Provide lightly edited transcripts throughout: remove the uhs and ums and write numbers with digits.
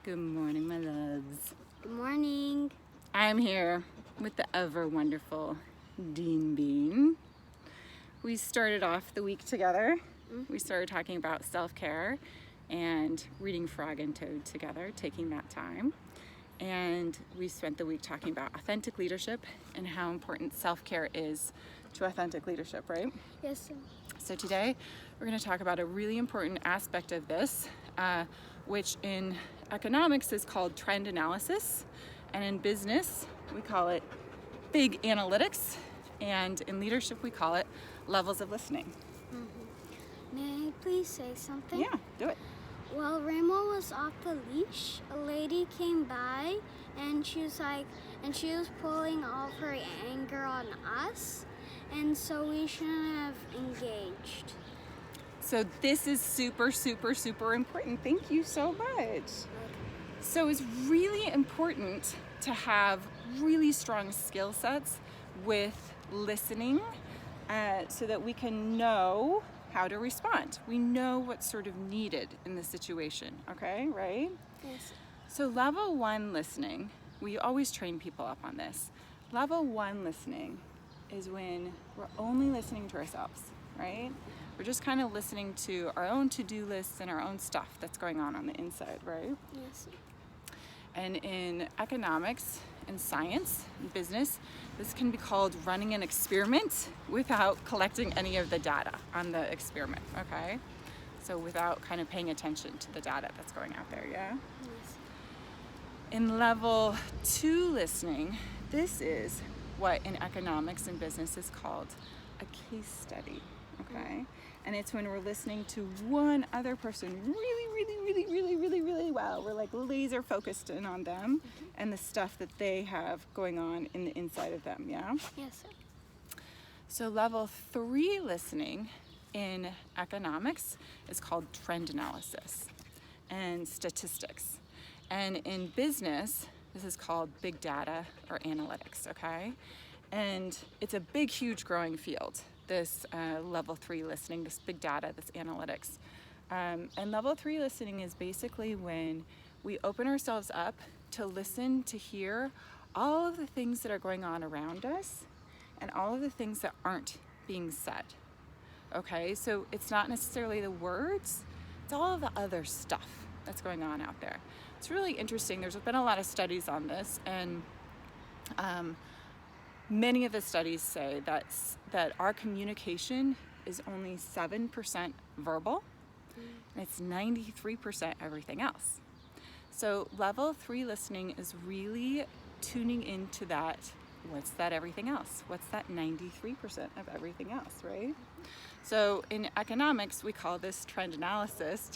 Good morning, my loves. Good morning. I'm here with the ever wonderful Dean Bean. We started off the week together. We started talking about self-care and reading Frog and Toad together, taking that time. And we spent the week talking about authentic leadership and how important self-care is to authentic leadership, right? Yes, sir. So today we're going to talk about a really important aspect of this, which in economics is called trend analysis, and in business we call it big analytics, and in leadership we call it levels of listening. May I please say something? Yeah, do it. While Rainbow was off the leash, a lady came by and she was pulling all of her anger on us, and so we shouldn't have engaged. So this is super, super, super important. Thank you so much. So it's really important to have really strong skill sets with listening so that we can know how to respond. We know what's sort of needed in the situation, okay, right? Yes. So level 1 listening, we always train people up on this. Level 1 listening is when we're only listening to ourselves, right? We're just kind of listening to our own to-do lists and our own stuff that's going on the inside, right? Yes. And in economics and science and business, this can be called running an experiment without collecting any of the data on the experiment, okay? So without kind of paying attention to the data that's going out there, yeah? Yes. In level 2 listening, this is what in economics and business is called a case study, okay? And it's when we're listening to one other person really well. We're like laser focused in on them and the stuff that they have going on in the inside of them, yeah? Yes, sir. So level 3 listening in economics is called trend analysis and statistics. And in business, this is called big data or analytics, okay? And it's a big, huge growing field, this level 3 listening, this big data, this analytics. And level 3 listening is basically when we open ourselves up to listen, to hear all of the things that are going on around us and all of the things that aren't being said. Okay, so it's not necessarily the words, it's all of the other stuff that's going on out there. It's really interesting. There's been a lot of studies on this, and many of the studies say that our communication is only 7% verbal, and it's 93% everything else. So level 3 listening is really tuning into that, what's that everything else? What's that 93% of everything else, right? So in economics, we call this trend analysis,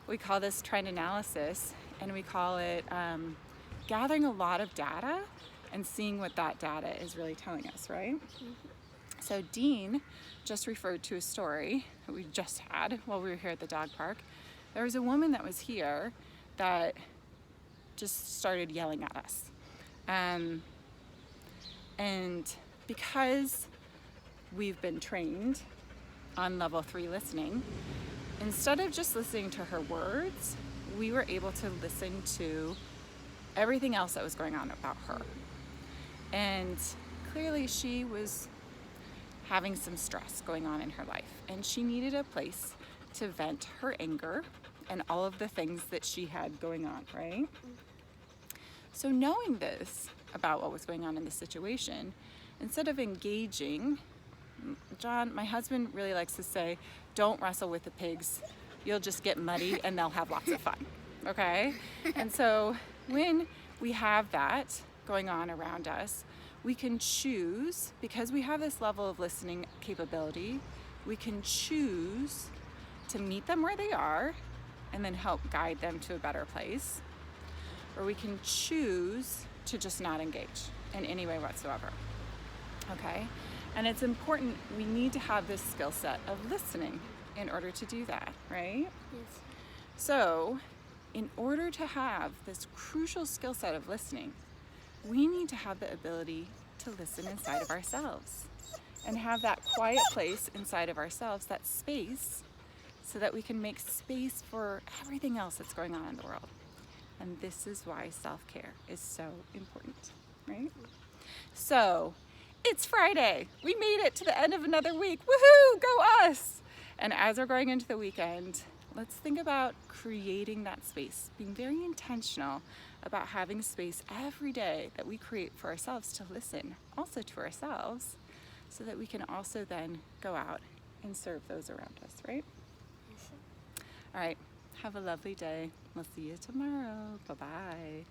we call this trend analysis, and we call it gathering a lot of data and seeing what that data is really telling us, right? So Dean just referred to a story that we just had while we were here at the dog park. There was a woman that was here that just started yelling at us. And because we've been trained on level 3 listening, instead of just listening to her words, we were able to listen to everything else that was going on about her. And clearly she was having some stress going on in her life, and she needed a place to vent her anger and all of the things that she had going on, right? So knowing this about what was going on in the situation, instead of engaging, John, my husband really likes to say, don't wrestle with the pigs. You'll just get muddy and they'll have lots of fun, okay? And so when we have that going on around us, we can choose, because we have this level of listening capability, we can choose to meet them where they are and then help guide them to a better place. Or we can choose to just not engage in any way whatsoever, okay? And it's important, we need to have this skill set of listening in order to do that, right? Yes. So, in order to have this crucial skill set of listening, we need to have the ability to listen inside of ourselves and have that quiet place inside of ourselves, that space, so that we can make space for everything else that's going on in the world. And this is why self-care is so important, right? So, it's Friday. We made it to the end of another week. Woohoo! Go us! And as we're going into the weekend, let's think about creating that space, being very intentional about having space every day that we create for ourselves to listen, also to ourselves, so that we can also then go out and serve those around us, right? Yes. All right. Have a lovely day. We'll see you tomorrow. Bye-bye.